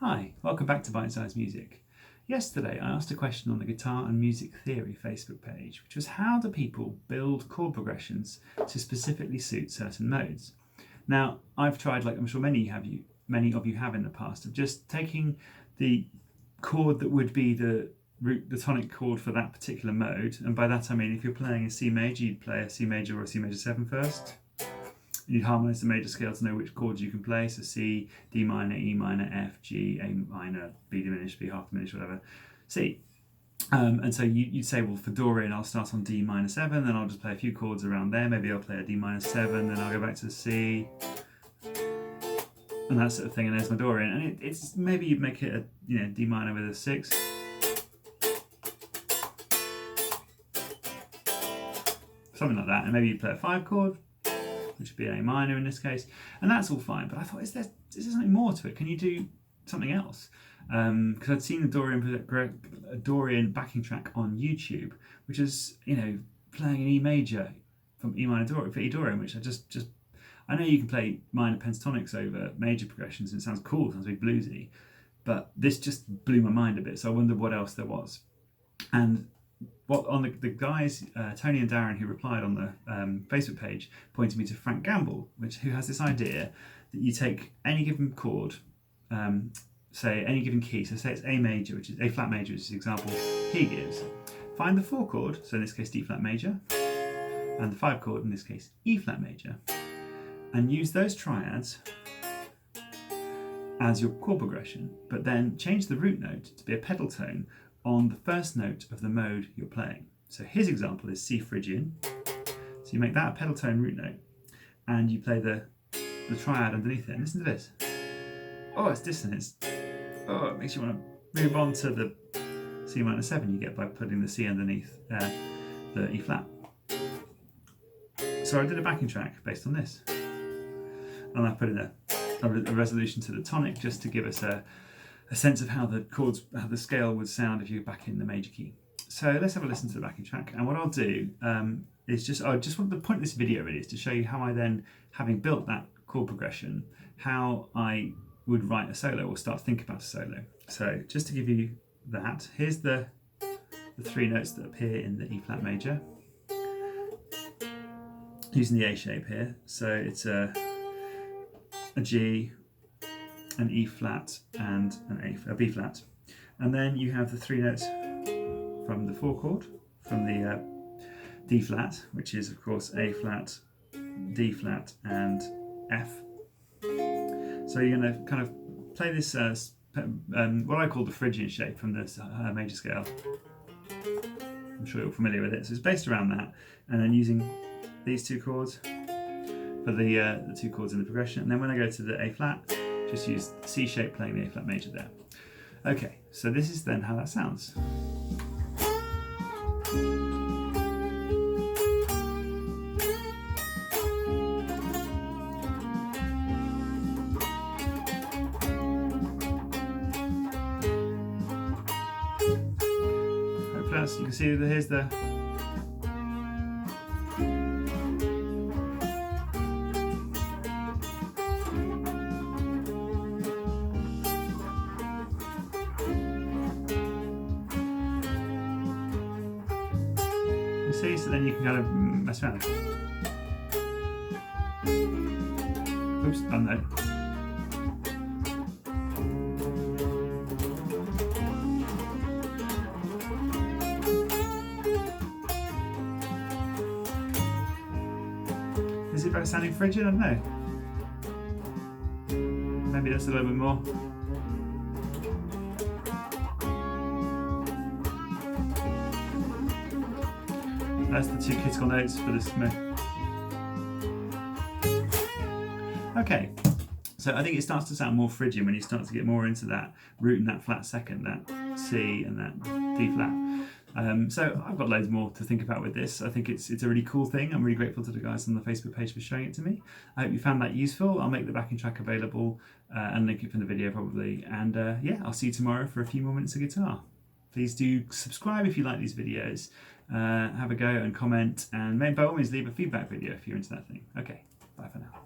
Hi, welcome back to Bite Size Music. Yesterday I asked a question on the Guitar and Music Theory Facebook page, which was how do people build chord progressions to specifically suit certain modes? Now, I've tried, like I'm sure many of you have in the past, of just taking the chord that would be the tonic chord for that particular mode, and by that I mean if you're playing a C major, you'd play a C major or a C major 7 first. You'd harmonise the major scale to know which chords you can play, so C, D minor, E minor, F, G, A minor, B diminished, B half diminished, whatever, C. And so you'd say, well, for Dorian, I'll start on D minor 7, then I'll just play a few chords around there. Maybe I'll play a D minor 7, then I'll go back to C, and that sort of thing, and there's my Dorian. And it's maybe you'd make it a D minor with a 6. Something like that, and maybe you play a 5 chord, which would be an A minor in this case, and that's all fine. But I thought, is there something more to it? Can you do something else? Because I'd seen a Dorian backing track on YouTube, which is playing an E major from E minor Dorian for E Dorian, which I know you can play minor pentatonics over major progressions, and it sounds cool, it sounds very bluesy, but this just blew my mind a bit. So I wondered what else there was, and what on the guys, Tony and Darren, who replied on the Facebook page, pointed me to Frank Gamble, who has this idea that you take any given chord, say any given key, so say it's A major, which is A flat major, which is the example he gives. Find the 4 chord, so in this case D flat major, and the 5 chord, in this case E flat major, and use those triads as your chord progression, but then change the root note to be a pedal tone on the first note of the mode you're playing. So his example is C Phrygian. So you make that a pedal tone root note, and you play the triad underneath it. And listen to this. Oh, it's dissonance. Oh, it makes you want to move on to the C minor 7 you get by putting the C underneath the E flat. So I did a backing track based on this, and I put in a resolution to the tonic just to give us a sense of how the scale would sound if you're back in the major key. So let's have a listen to the backing track. And what I'll do is the point of this video really is to show you how I then, having built that chord progression, how I would write a solo or start to think about a solo. So just to give you that, here's the 3 notes that appear in the E flat major, using the A shape here. So it's a G, an E flat, and a B flat, and then you have the 3 notes from the 4 chord, from the D flat, which is of course A flat, D flat, and F. So you're going to kind of play this what I call the Phrygian shape from the major scale. I'm sure you're familiar with it. So it's based around that, and then using these 2 chords for the 2 chords in the progression, and then when I go to the A flat, just use C shape playing the A flat major there. Okay, so this is then how that sounds. Hopefully you can see that here's the so then you can kind of mess around. Oops, done that. Is it better sounding Phrygian? I don't know. Maybe that's a little bit more. That's the 2 critical notes for this move. Okay, so I think it starts to sound more Phrygian when you start to get more into that root and that flat second, that C and that D flat. So I've got loads more to think about with this. I think it's a really cool thing. I'm really grateful to the guys on the Facebook page for showing it to me. I hope you found that useful. I'll make the backing track available and link it from the video probably. And yeah, I'll see you tomorrow for a few more minutes of guitar. Please do subscribe if you like these videos. Have a go and comment, and by all means leave a feedback video if you're into that thing. Okay, bye for now.